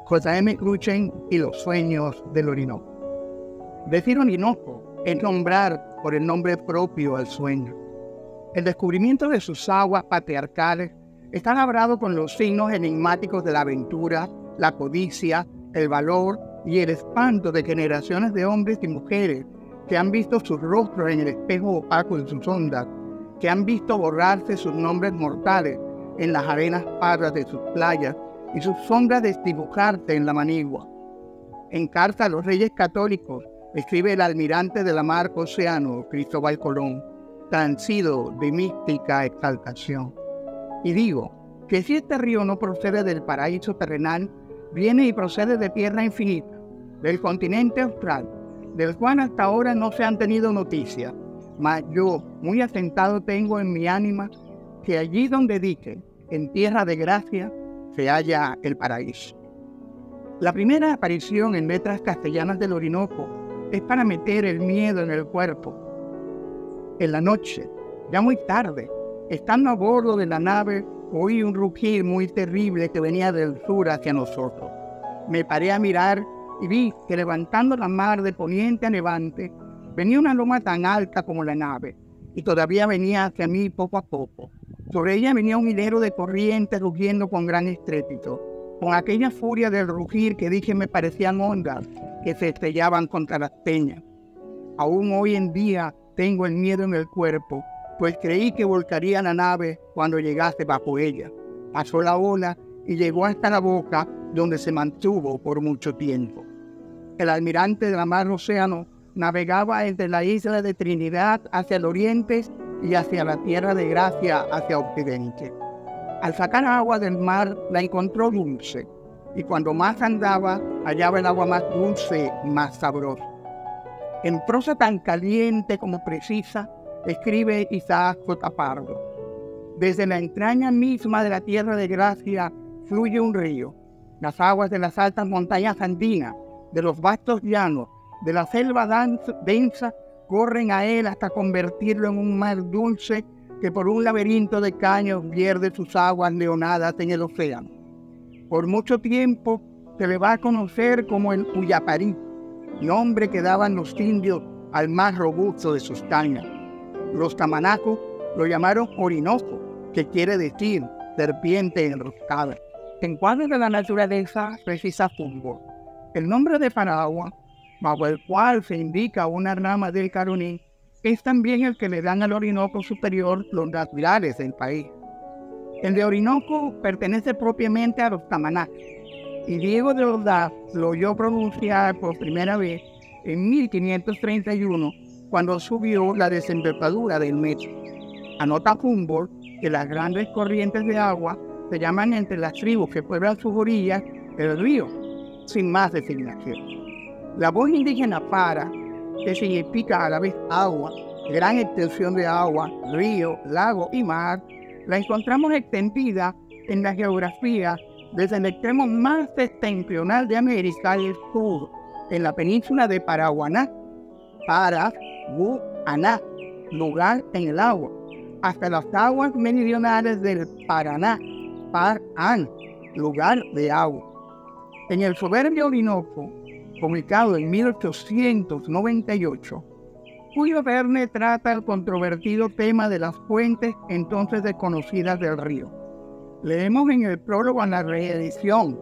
J.M. Cruikshank y los sueños del Orinoco. Decir Orinoco es nombrar por el nombre propio al sueño. El descubrimiento de sus aguas patriarcales está labrado con los signos enigmáticos de la aventura, la codicia, el valor y el espanto de generaciones de hombres y mujeres que han visto sus rostros en el espejo opaco de sus ondas, que han visto borrarse sus nombres mortales en las arenas pardas de sus playas y sus sombras desdibujarse en la manigua. En carta a los reyes católicos escribe el almirante de la mar Océano, Cristóbal Colón, transido de mística exaltación. Y digo que si este río no procede del paraíso terrenal, viene y procede de tierra infinita, del continente austral, del cual hasta ahora no se han tenido noticias, mas yo muy asentado tengo en mi ánima que allí donde dije, en tierra de gracia, se halla el paraíso. La primera aparición en letras castellanas del Orinoco es para meter el miedo en el cuerpo. En la noche, ya muy tarde, estando a bordo de la nave, oí un rugir muy terrible que venía del sur hacia nosotros. Me paré a mirar y vi que levantando la mar de poniente a levante, venía una loma tan alta como la nave, y todavía venía hacia mí poco a poco. Sobre ella venía un hilero de corrientes rugiendo con gran estrépito, con aquella furia del rugir que dije me parecían ondas que se estrellaban contra las peñas. Aún hoy en día tengo el miedo en el cuerpo, pues creí que volcaría la nave cuando llegase bajo ella. Pasó la ola y llegó hasta la boca, donde se mantuvo por mucho tiempo. El almirante de la mar Océano navegaba entre la isla de Trinidad hacia el oriente y hacia la tierra de gracia hacia occidente. Al sacar agua del mar la encontró dulce, y cuando más andaba hallaba el agua más dulce y más sabrosa. En prosa tan caliente como precisa, escribe Isaac J. Pardo: desde la entraña misma de la tierra de gracia fluye un río. Las aguas de las altas montañas andinas, de los vastos llanos, de la selva densa, corren a él hasta convertirlo en un mar dulce que por un laberinto de caños pierde sus aguas leonadas en el océano. Por mucho tiempo se le va a conocer como el Uyaparí, nombre que daban los indios al más robusto de sus cañas. Los tamanacos lo llamaron Orinoco, que quiere decir serpiente enroscada. En cuadros de la naturaleza precisa Humboldt. El nombre de Paragua, bajo el cual se indica una rama del Caroní, es también el que le dan al Orinoco superior los naturales del país. El de Orinoco pertenece propiamente a los tamanacos, y Diego de Ordaz lo oyó pronunciar por primera vez en 1531, cuando subió la desembocadura del Metro. Anota Humboldt que las grandes corrientes de agua se llaman entre las tribus que pueblan sus orillas el río, sin más designación. La voz indígena para, que significa a la vez agua, gran extensión de agua, río, lago y mar, la encontramos extendida en la geografía desde el extremo más septentrional de América al sur, en la península de Paraguaná, Paraguaná, lugar en el agua, hasta las aguas meridionales del Paraná, Parán, lugar de agua. En el soberbio Orinoco, publicado en 1898, Julio Verne trata el controvertido tema de las fuentes entonces desconocidas del río. Leemos en el prólogo a la reedición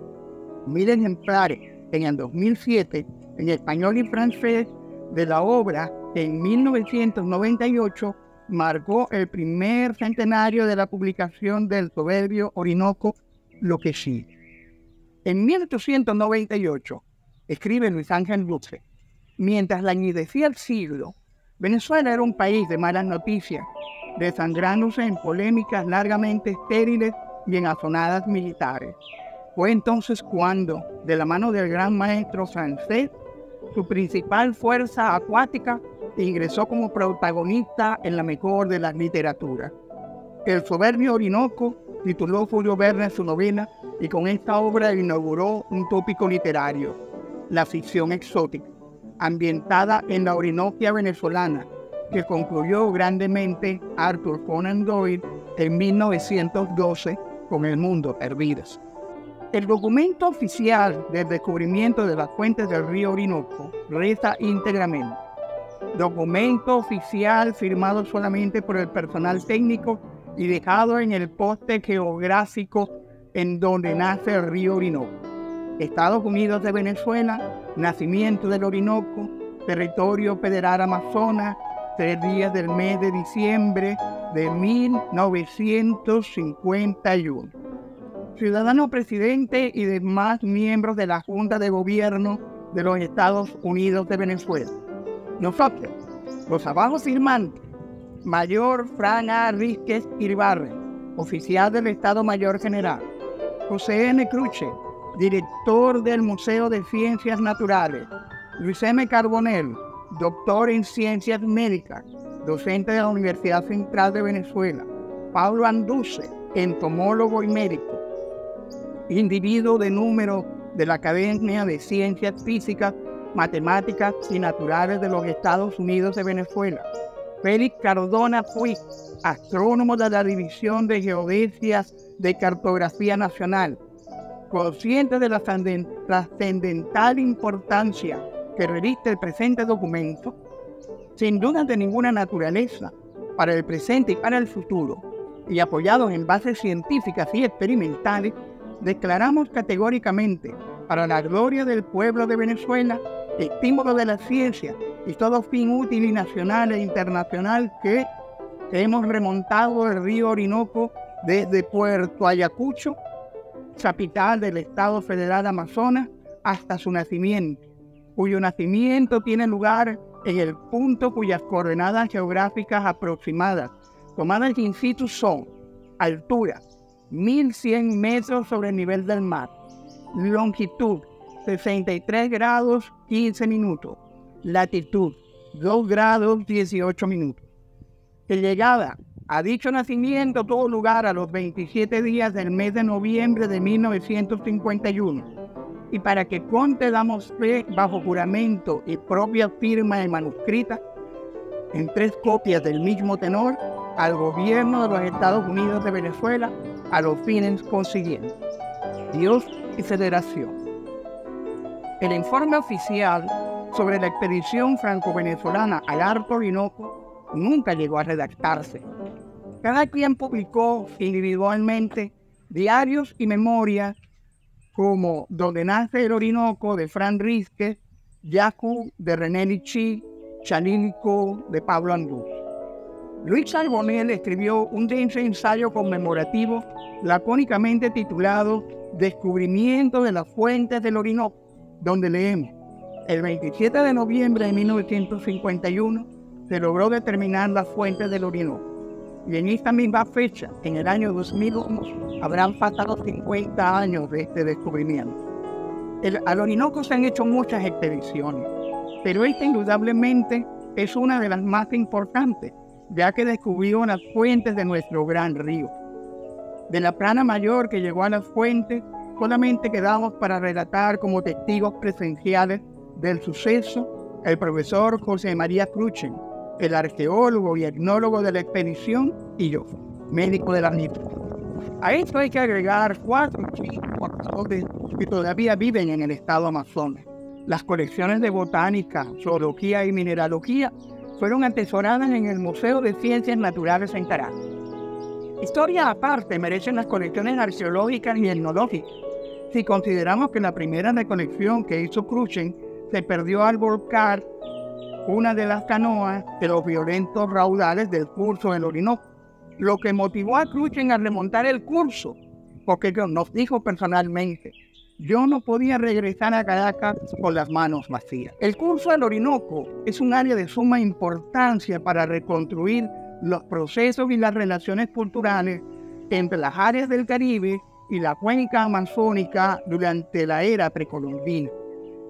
1000 ejemplares en el 2007 en español y francés de la obra que en 1998 marcó el primer centenario de la publicación del soberbio Orinoco, lo que sigue. En 1898, escribe Luis Ángel Luce, mientras languidecía el siglo, Venezuela era un país de malas noticias, desangrándose en polémicas largamente estériles y en azonadas militares. Fue entonces cuando, de la mano del gran maestro francés, su principal fuerza acuática ingresó como protagonista en la mejor de las literaturas. El soberbio Orinoco tituló Julio Verne su novela y con esta obra inauguró un tópico literario, la ficción exótica, ambientada en la Orinoquia venezolana, que concluyó grandemente Arthur Conan Doyle en 1912 con El mundo perdido. El documento oficial del descubrimiento de las fuentes del río Orinoco reza íntegramente: documento oficial firmado solamente por el personal técnico y dejado en el poste geográfico en donde nace el río Orinoco. Estados Unidos de Venezuela, nacimiento del Orinoco, territorio federal Amazonas, 3 días del mes de diciembre de 1951. Ciudadano presidente y demás miembros de la Junta de Gobierno de los Estados Unidos de Venezuela. Nosotros, los abajo firmantes, Mayor Fran A. Rísquez Iribarren, oficial del Estado Mayor General; José N. Cruche, director del Museo de Ciencias Naturales; Luis M. Carbonell, doctor en Ciencias Médicas, docente de la Universidad Central de Venezuela; Pablo Anduce, entomólogo y médico, individuo de número de la Academia de Ciencias Físicas, Matemáticas y Naturales de los Estados Unidos de Venezuela; Félix Cardona Puig, astrónomo de la División de Geodesia de Cartografía Nacional. Consciente de la trascendental importancia que reviste el presente documento, sin duda de ninguna naturaleza, para el presente y para el futuro, y apoyados en bases científicas y experimentales, declaramos categóricamente, para la gloria del pueblo de Venezuela, estímulo de la ciencia y todo fin útil y nacional e internacional, que hemos remontado el río Orinoco desde Puerto Ayacucho, capital del Estado Federal Amazonas, hasta su nacimiento, cuyo nacimiento tiene lugar en el punto cuyas coordenadas geográficas aproximadas, tomadas in situ, son: altura, 1.100 metros sobre el nivel del mar; longitud, 63 grados 15 minutos; latitud, 2 grados 18 minutos. La llegada a dicho nacimiento tuvo lugar a los 27 días del mes de noviembre de 1951, y para que conste damos fe bajo juramento y propia firma de manuscrita, en 3 copias del mismo tenor, al gobierno de los Estados Unidos de Venezuela, a los fines consiguientes. Dios y Federación. El informe oficial sobre la expedición franco-venezolana al Alto Orinoco nunca llegó a redactarse. Cada quien publicó individualmente diarios y memorias como Donde nace el Orinoco, de Fran Rísquez; Yacu, de René Lichí; Chanílico, de Pablo Andús. Luis Carbonell escribió un denso ensayo conmemorativo lacónicamente titulado Descubrimiento de las fuentes del Orinoco, donde leemos: el 27 de noviembre de 1951 se logró determinar las fuentes del Orinoco, y en esta misma fecha, en el año 2001, habrán pasado 50 años de este descubrimiento. Al Orinoco se han hecho muchas expediciones, pero esta indudablemente es una de las más importantes, ya que descubrió las fuentes de nuestro gran río. De la plana mayor que llegó a las fuentes, solamente quedamos para relatar como testigos presenciales del suceso el profesor José María Cruchen, el arqueólogo y etnólogo de la expedición, y yo, médico de la misma. A esto hay que agregar 4 chicos que todavía viven en el estado Amazonas. Las colecciones de botánica, zoología y mineralogía fueron atesoradas en el Museo de Ciencias Naturales en Caracas. Historia aparte merecen las colecciones arqueológicas y etnológicas, si consideramos que la primera recolección que hizo Cruchen se perdió al volcar una de las canoas de los violentos raudales del curso del Orinoco, lo que motivó a Cruchen a remontar el curso, porque nos dijo personalmente: yo no podía regresar a Caracas con las manos vacías. El curso del Orinoco es un área de suma importancia para reconstruir los procesos y las relaciones culturales entre las áreas del Caribe y la cuenca amazónica durante la era precolombina.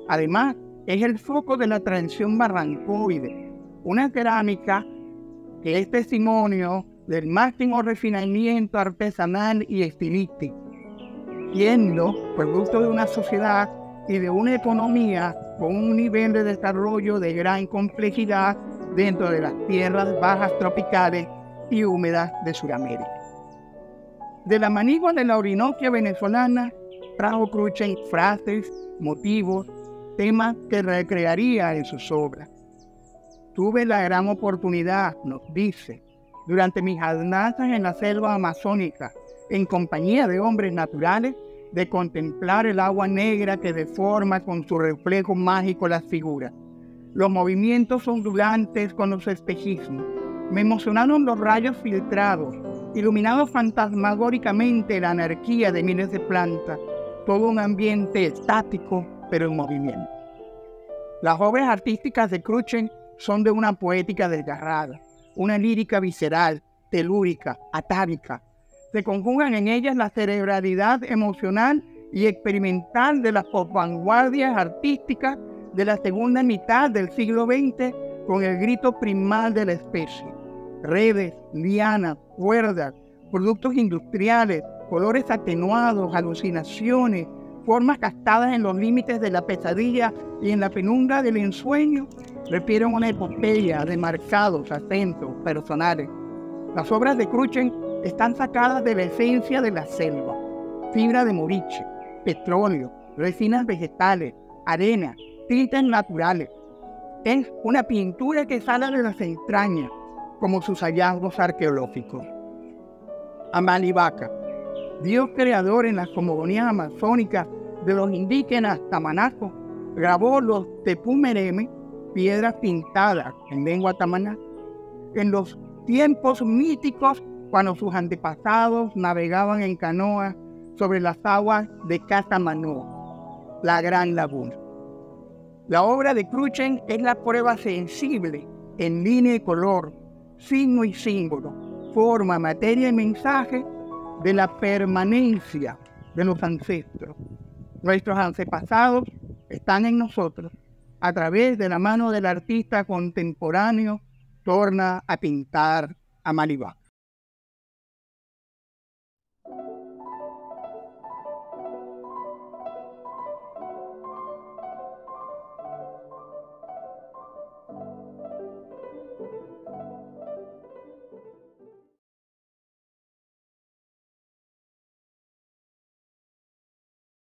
Además, es el foco de la tradición barrancoide, una cerámica que es testimonio del máximo refinamiento artesanal y estilístico, siendo producto de una sociedad y de una economía con un nivel de desarrollo de gran complejidad dentro de las tierras bajas tropicales y húmedas de Sudamérica. De la manigua de la Orinoquia venezolana trajo Crutzen frases, motivos, temas que recrearía en sus obras. Tuve la gran oportunidad, nos dice, durante mis andanzas en la selva amazónica, en compañía de hombres naturales, de contemplar el agua negra que deforma con su reflejo mágico las figuras, los movimientos ondulantes con los espejismos. Me emocionaron los rayos filtrados, iluminados fantasmagóricamente la anarquía de miles de plantas, todo un ambiente estático pero en movimiento. Las obras artísticas de Crutzen son de una poética desgarrada, una lírica visceral, telúrica, atávica. Se conjugan en ellas la cerebralidad emocional y experimental de las posvanguardias artísticas de la segunda mitad del siglo XX con el grito primal de la especie. Redes, lianas, cuerdas, productos industriales, colores atenuados, alucinaciones, formas gastadas en los límites de la pesadilla y en la penumbra del ensueño, refieren una epopeya de marcados acentos personales. Las obras de Crutzen están sacadas de la esencia de la selva, fibra de moriche, petróleo, resinas vegetales, arena, tintes naturales. Es una pintura que sale de las entrañas, como sus hallazgos arqueológicos. Amalivaca, Dios creador en las cosmogonías amazónicas de los indígenas tamanacos, grabó los tepumereme, piedras pintadas en lengua tamaná, en los tiempos míticos cuando sus antepasados navegaban en canoas sobre las aguas de Casamanoa, la gran laguna. La obra de Crutzen es la prueba sensible en línea y color, signo y símbolo, forma, materia y mensaje de la permanencia de los ancestros. Nuestros antepasados están en nosotros. A través de la mano del artista contemporáneo, torna a pintar Amalivaca.